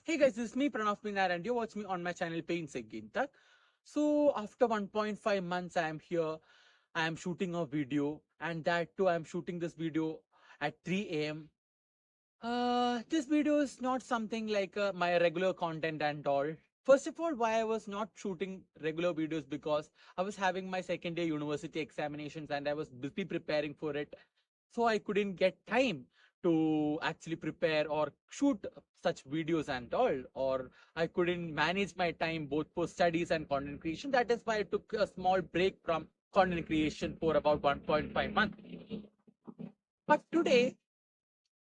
Hey guys, this is me Pranav Minar and you watch me on my channel Pain Se Gintak. So after 1.5 months I am here. I am shooting a video and that too I am shooting this video at 3 a.m. This video is not something like my regular content and all. First of all, why I was not shooting regular videos because I was having my second year university examinations and I was busy preparing for it. So I couldn't get time to actually prepare or shoot such videos and all, or I couldn't manage my time both for studies and content creation. That is why I took a small break from content creation for about 1.5 months. But today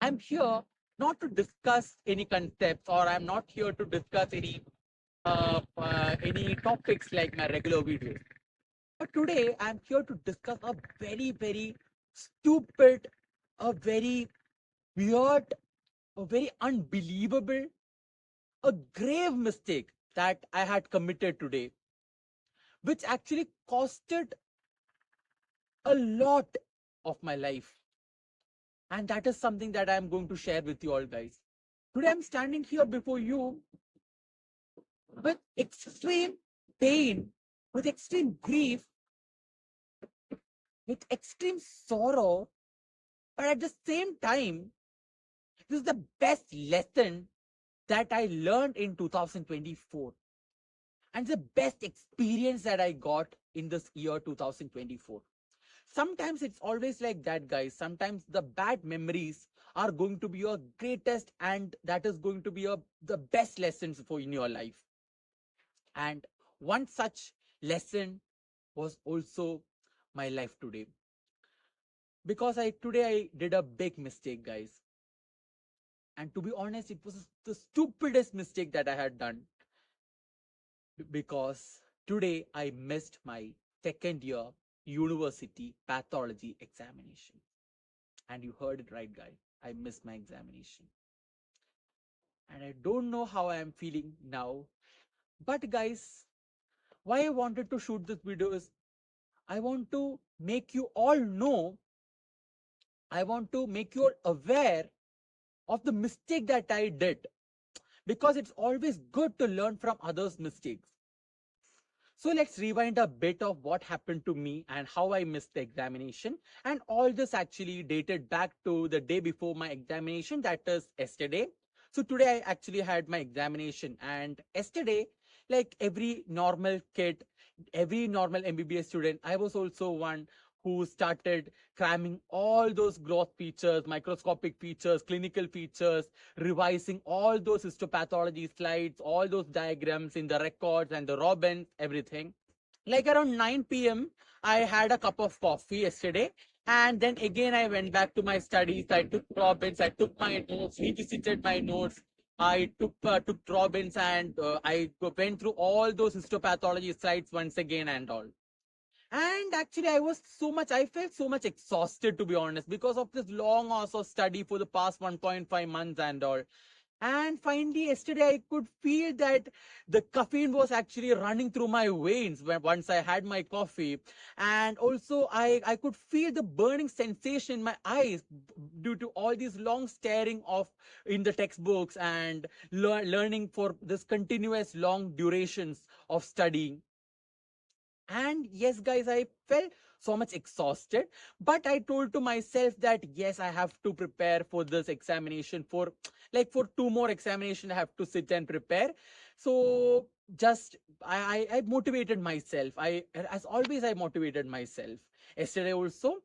I'm here not to discuss any concepts, or I'm not here to discuss any topics like my regular videos. But today I'm here to discuss a very stupid, a very weird, a very unbelievable, a grave mistake that I had committed today, which actually costed a lot of my life. And that is something that I'm going to share with you all, guys. Today I'm standing here before you with extreme pain, with extreme grief, with extreme sorrow, but at the same time, this is the best lesson that I learned in 2024 and the best experience that I got in this year 2024. Sometimes it's always like that, guys. Sometimes the bad memories are going to be your greatest, and that is going to be the best lessons for in your life. And one such lesson was also my life today, because I did a big mistake, guys. And to be honest, it was the stupidest mistake that I had done, because today I missed my second year university pathology examination. And you heard it right, guys. I missed my examination. And I don't know how I am feeling now. But guys, why I wanted to shoot this video is I want to make you all know, I want to make you all aware of the mistake that I did, because it's always good to learn from others' mistakes. So let's rewind a bit of what happened to me and how I missed the examination. And all this actually dated back to the day before my examination, that is yesterday. So today I actually had my examination, and yesterday, like every normal kid, every normal MBBS student, I was also one who started cramming all those growth features, microscopic features, clinical features, revising all those histopathology slides, all those diagrams in the records and the Robins, everything. Like around 9 p.m., I had a cup of coffee yesterday. And then again, I went back to my studies. I took Robins, I took my notes, revisited my notes. I took Robins, and I went through all those histopathology slides once again and all. And actually, I felt so much exhausted, to be honest, because of this long hours of study for the past 1.5 months and all. And finally, yesterday, I could feel that the caffeine was actually running through my veins once I had my coffee. And also, I could feel the burning sensation in my eyes due to all these long staring of in the textbooks and learning for this continuous long durations of studying. And yes, guys, I felt so much exhausted, but I told to myself that yes, I have to prepare for this examination. For 2 more examination, I have to sit and prepare. So just I motivated myself. As always, I motivated myself yesterday also.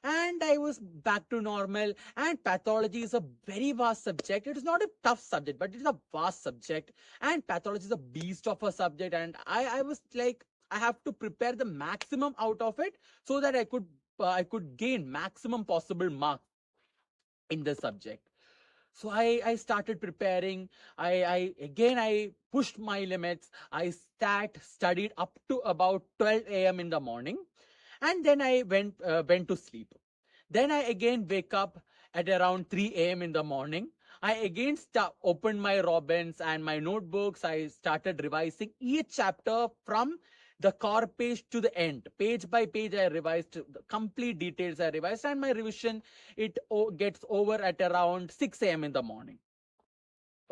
And I was back to normal. And pathology is a very vast subject. It is not a tough subject, but it is a vast subject. And pathology is a beast of a subject. And I was like, I have to prepare the maximum out of it so that I could gain maximum possible marks in the subject. So I started preparing. I pushed my limits. I studied up to about 12 a.m. in the morning, and then I went to sleep. Then I again wake up at around 3 a.m. in the morning. I again opened my Robins and my notebooks. I started revising each chapter from the core page to the end. Page by page, I revised the complete details. I revised, and my revision gets over at around 6 a.m. in the morning.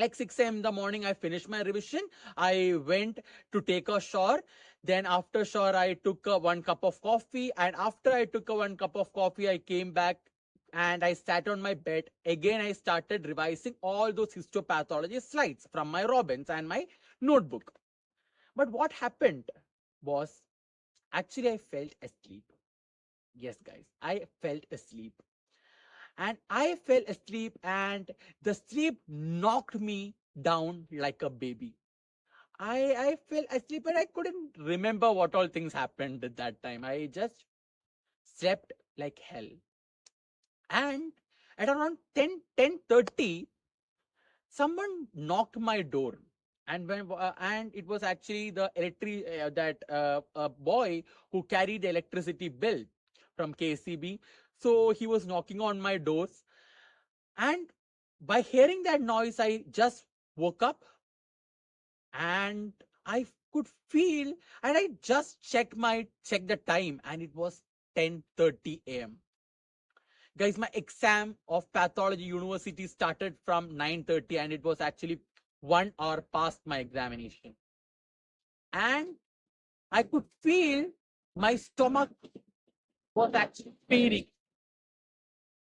Like 6 a.m. in the morning, I finished my revision. I went to take a shower. Then after shower, I took one cup of coffee. And after I took one cup of coffee, I came back and I sat on my bed. Again, I started revising all those histopathology slides from my Robbins and my notebook. But what happened was, actually I felt asleep. Yes, guys, I felt asleep. And I fell asleep, and the sleep knocked me down like a baby. I fell asleep and I couldn't remember what all things happened at that time. I just slept like hell. And at around 10:30, someone knocked my door. And it was actually the boy who carried the electricity bill from KCB. So he was knocking on my doors. And by hearing that noise, I just woke up, and I could feel, and I just checked the time, and it was 10:30 a.m. Guys, my exam of pathology university started from 9:30, and it was actually 1 hour past my examination. And I could feel my stomach was actually paining.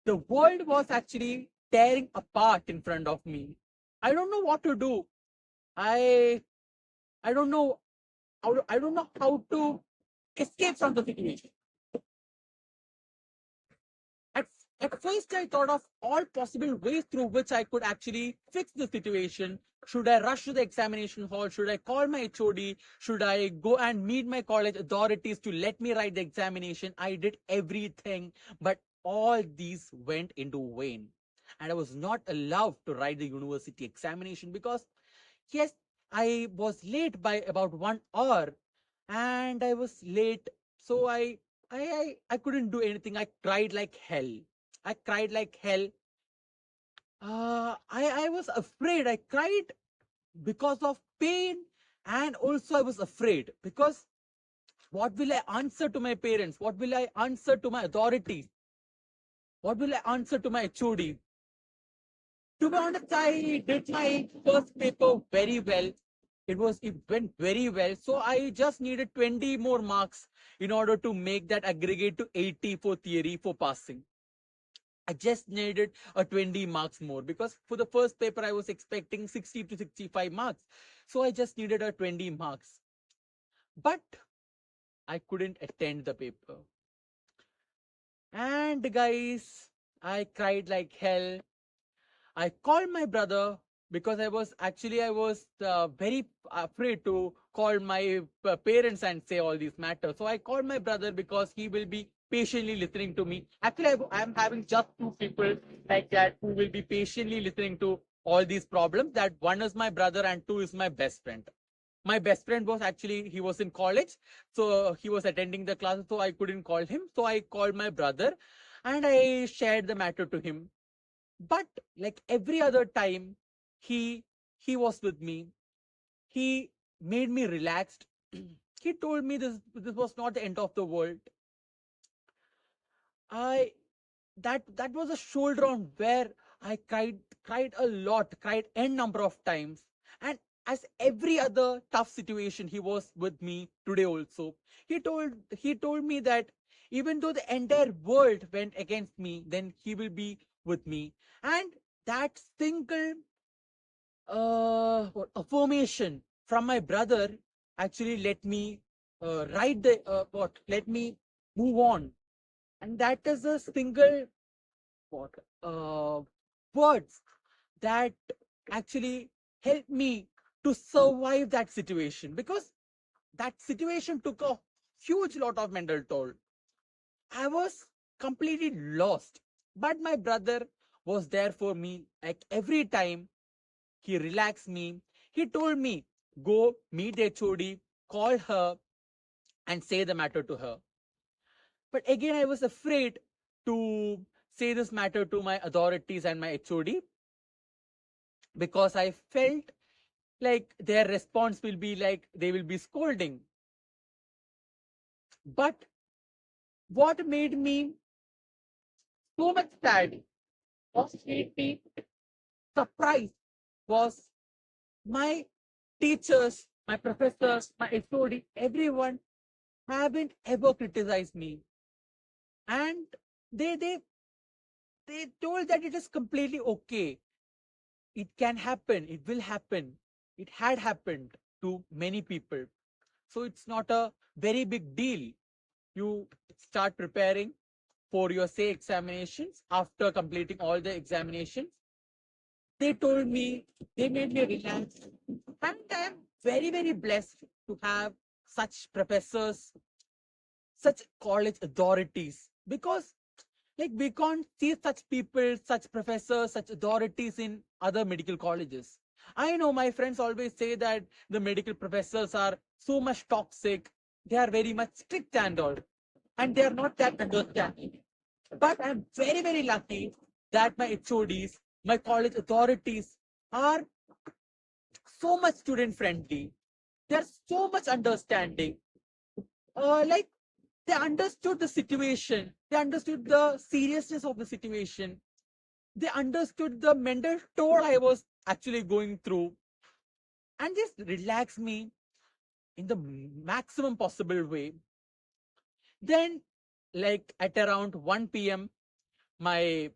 The world was actually tearing apart in front of me. I don't know what to do. I I don't know I don't know how to escape from the situation. At, at first, I thought of all possible ways through which I could actually fix the situation. Should I rush to the examination hall? Should I call my HOD? Should I go and meet my college authorities to let me write the examination? I did everything, but all these went into vain. And I was not allowed to write the university examination because, yes, I was late by about 1 hour, and I was late. So I couldn't do anything. I cried like hell. I cried like hell. I was afraid. I cried because of pain, and also I was afraid because what will I answer to my parents? What will I answer to my authorities? What will I answer to my HOD? To be honest, I did my first paper very well. It went very well. So I just needed 20 more marks in order to make that aggregate to 80 for theory for passing. I just needed a 20 marks more because for the first paper I was expecting 60 to 65 marks. So I just needed a 20 marks. But I couldn't attend the paper. And guys, I cried like hell. I called my brother because I was very afraid to call my parents and say all these matters. So I called my brother because he will be patiently listening to me. Actually, I'm having just two people like that who will be patiently listening to all these problems. That one is my brother and two is my best friend. My best friend was actually, he was in college, so he was attending the class, so I couldn't call him. So I called my brother and I shared the matter to him. But like every other time, he he was with me. He made me relaxed. He told me this was not the end of the world. I that was a shoulder on where I cried a lot, cried n number of times. And as every other tough situation, he was with me today also. He told me that even though the entire world went against me, then he will be with me. And that single affirmation from my brother actually let me write the what let me move on. And that is a single what words that actually helped me to survive that situation, because that situation took a huge lot of mental toll. I was completely lost, but my brother was there for me. Like every time, he relaxed me. He told me, go meet HOD, call her, and say the matter to her. But again, I was afraid to say this matter to my authorities and my HOD because I felt like their response will be like they will be scolding. But what made me so much sad was made me surprised was my teachers, my professors, my HOD, everyone haven't ever criticized me. And they they they told that it is completely okay. It can happen, it will happen. It had happened to many people. So it's not a very big deal. You start preparing for your say examinations. After completing all the examinations, they told me, they made me relax. And I'm very, very blessed to have such professors, such college authorities, because like we can't see such people, such professors, such authorities in other medical colleges. I know my friends always say that the medical professors are so much toxic, they are very much strict and all, and they are not that understanding. But I'm very, very lucky that my HODs, my college authorities are so much student friendly. They're so much understanding. Like they understood the situation, they understood the seriousness of the situation, they understood the mental toll I was actually going through, and just relaxed me in the maximum possible way. Then, like at around 1 p.m., my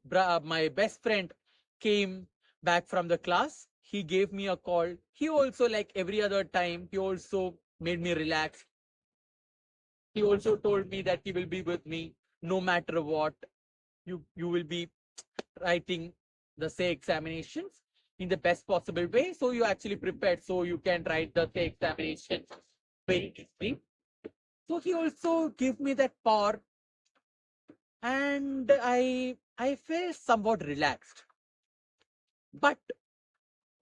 best friend came back from the class. He gave me a call. He also, like every other time, he also made me relax. He also told me that he will be with me no matter what. You will be writing the say examinations in the best possible way. So you actually prepared so you can write the say examinations very easily. So he also gave me that power, and I felt somewhat relaxed. But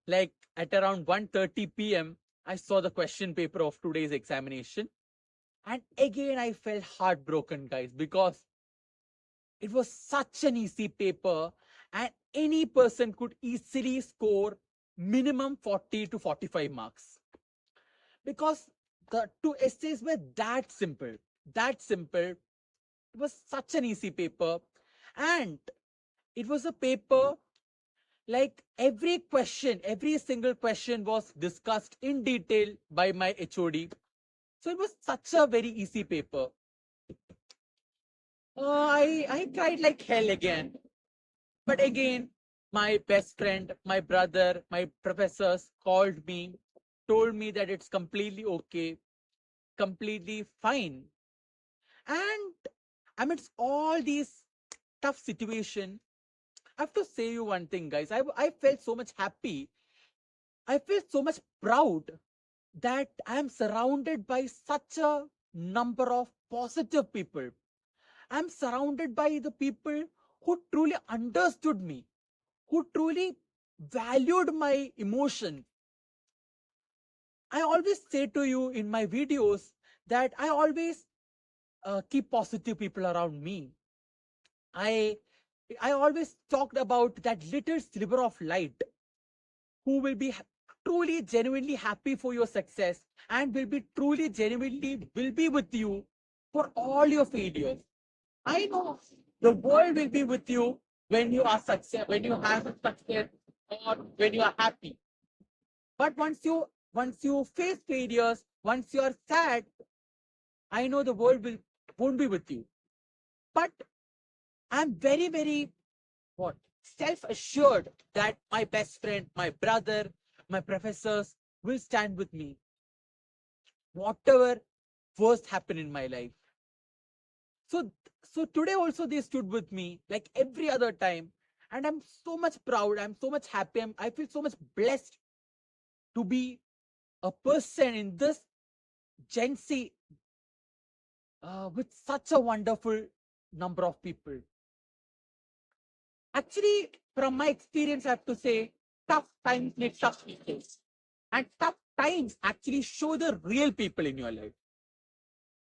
like at around 1:30 p.m., I saw the question paper of today's examination. And again, I felt heartbroken, guys, because it was such an easy paper, and any person could easily score minimum 40 to 45 marks. Because the two essays were that simple, that simple. It was such an easy paper. And it was a paper like every question, every single question was discussed in detail by my HOD. So it was such a very easy paper. I tried like hell again. But again, my best friend, my brother, my professors called me, told me that it's completely okay, completely fine. And amidst all these tough situation, I have to say you one thing, guys. I felt so much happy. I feel so much proud that I am surrounded by such a number of positive people. I'm surrounded by the people who truly understood me, who truly valued my emotion. I always say to you in my videos that I always keep positive people around me. I I always talked about that little sliver of light who will be truly genuinely happy for your success and will be truly genuinely will be with you for all your failures. I know the world will be with you when you are success, when you have success, or when you are happy. But once you face failures, once you are sad, I know the world won't be with you. But I'm very, very what self-assured that my best friend, my brother, my professors will stand with me, whatever worst happen in my life. So so today also they stood with me like every other time, and I'm so much proud. I'm so much happy. I feel so much blessed to be a person in this Gen Z with such a wonderful number of people. Actually, from my experience, I have to say, tough times need tough people. And tough times actually show the real people in your life.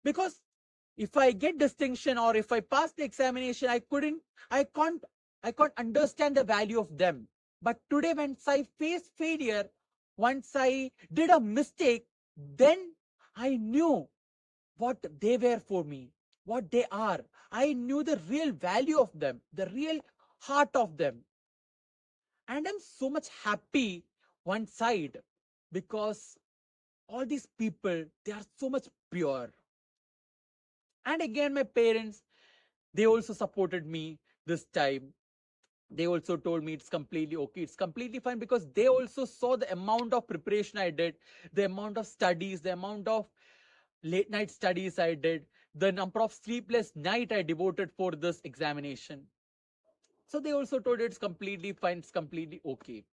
Because if I get distinction or if I pass the examination, I can't, I can't understand the value of them. But today, once I face failure, once I did a mistake, then I knew what they were for me, what they are. I knew the real value of them, the real heart of them. And I'm so much happy one side, because all these people, they are so much pure. And again, my parents, they also supported me this time. They also told me it's completely okay, it's completely fine, because they also saw the amount of preparation I did, the amount of studies, the amount of late night studies I did, the number of sleepless night I devoted for this examination. So they also told it's completely fine, it's completely okay.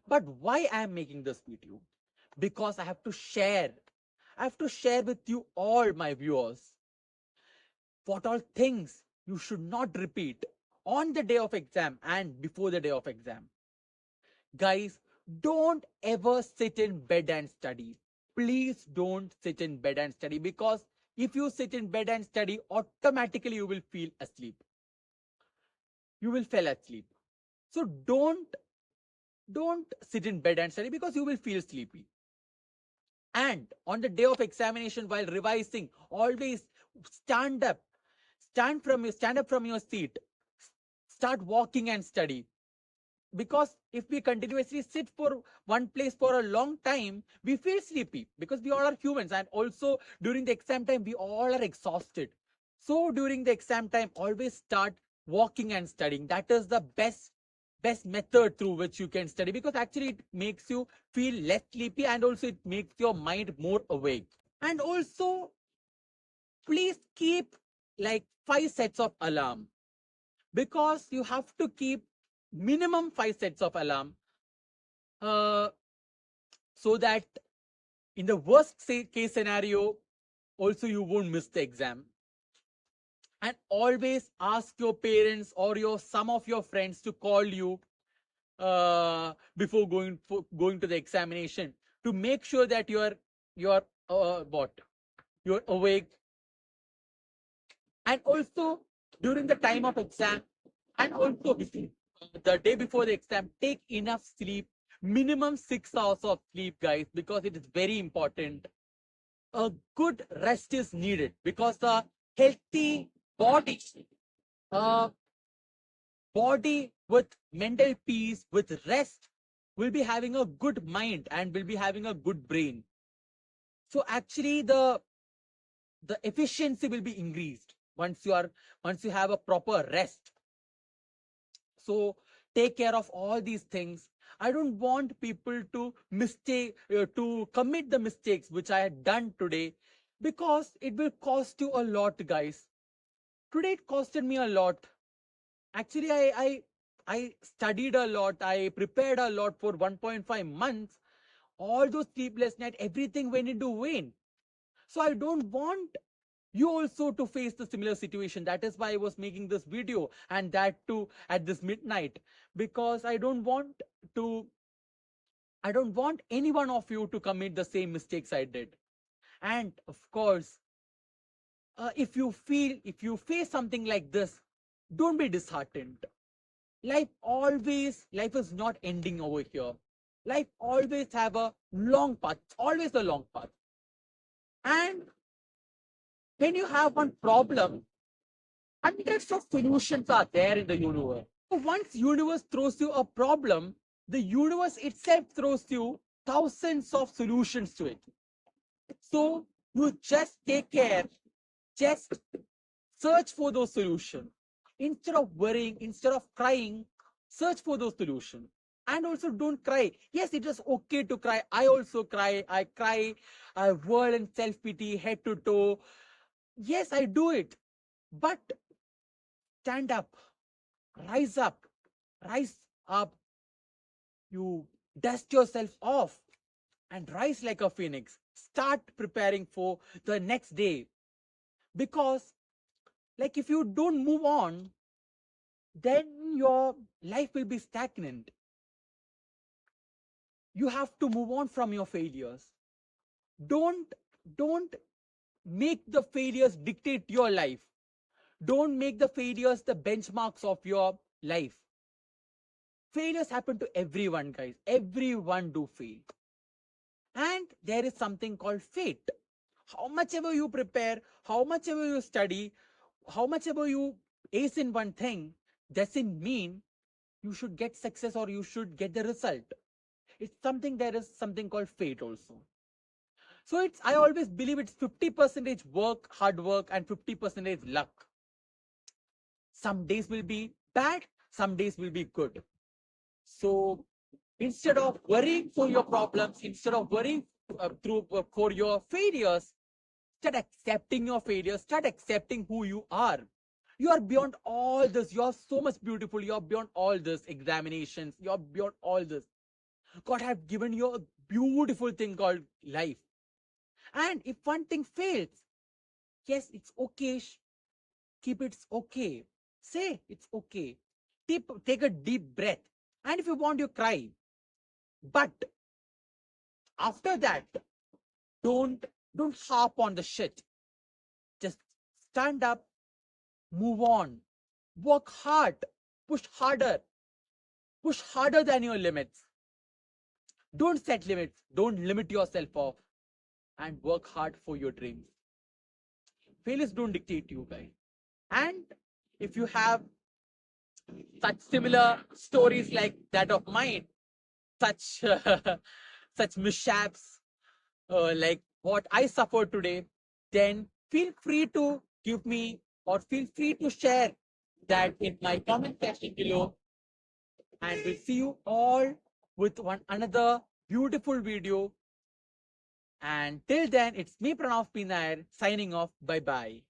But why I am making this video? Because I have to share. I have to share with you all, my viewers, what all things you should not repeat on the day of exam and before the day of exam. Guys, don't ever sit in bed and study. Please don't sit in bed and study, because if you sit in bed and study, automatically you will feel asleep. You will fall asleep. So don't sit in bed and study, because you will feel sleepy. And on the day of examination, while revising, always stand up. Stand up from your seat. Start walking and study. Because if we continuously sit for one place for a long time, we feel sleepy, because we all are humans, and also during the exam time we all are exhausted. So during the exam time, always start walking and studying. That is the best method through which you can study, because actually it makes you feel less sleepy, and also it makes your mind more awake. And also, please keep like 5 sets of alarm, because you have to keep minimum 5 sets of alarm, so that in the worst case scenario also you won't miss the exam. And always ask your parents or some of your friends to call you before going to the examination, to make sure that you're you're awake. And also during the time of exam, and also the day before the exam, take enough sleep, minimum 6 hours of sleep, guys, because it is very important. A good rest is needed, because a healthy body, uh, body with mental peace, with rest, will be having a good mind and will be having a good brain. So actually the efficiency will be increased once you have a proper rest. So take care of all these things. I don't want people to commit the mistakes which I had done today, because it will cost you a lot, guys. Today it costed me a lot. Actually, I studied a lot. I prepared a lot for 1.5 months. All those sleepless nights, everything went into vain. So I don't want you also to face the similar situation. That is why I was making this video, and that too at this midnight, because to I don't want any one of you to commit the same mistakes I did. And of course, if you face something like this, don't be disheartened. Life is not ending over here. Life always have a long path, always a long path. And when you have one problem, hundreds of solutions are there in the universe. So once universe throws you a problem, the universe itself throws you thousands of solutions to it. So you just take care, just search for those solutions. Instead of worrying, instead of crying, search for those solutions. And also don't cry. Yes, it is okay to cry. I also cry. I cry. I whirl in self-pity, head to toe. Yes, I do it. But stand up, rise up, rise up. You dust yourself off and rise like a phoenix. Start preparing for the next day. Because, like, if you don't move on, then your life will be stagnant. You have to move on from your failures. Don't don't make the failures dictate your life. Don't make the failures the benchmarks of your life. Failures happen to everyone, guys. Everyone do fail. And there is something called fate. How much ever you prepare, how much ever you study, how much ever you ace in one thing, doesn't mean you should get success or you should get the result. It's something, there is something called fate also. So I always believe it's 50% work, hard work, and 50% luck. Some days will be bad, some days will be good. So instead of worrying for your problems, instead of worrying for your failures, start accepting your failures, start accepting who you are. You are beyond all this. You are so much beautiful. You are beyond all this examinations. You are beyond all this. God have given you a beautiful thing called life. And if one thing fails, yes, it's okay. Keep it's okay. Say it's okay. Take a deep breath. And if you want, you cry. But after that, don't harp on the shit. Just stand up, move on, work hard, push harder than your limits. Don't set limits, don't limit yourself off, and work hard for your dreams. Failures don't dictate you, guys. And if you have such similar stories like that of mine, such such mishaps like what I suffered today, then feel free to give me, or feel free to share that in my comment section below. And we'll see you all with one another beautiful video. And till then, it's me, Pranav P. Nair, signing off. Bye bye.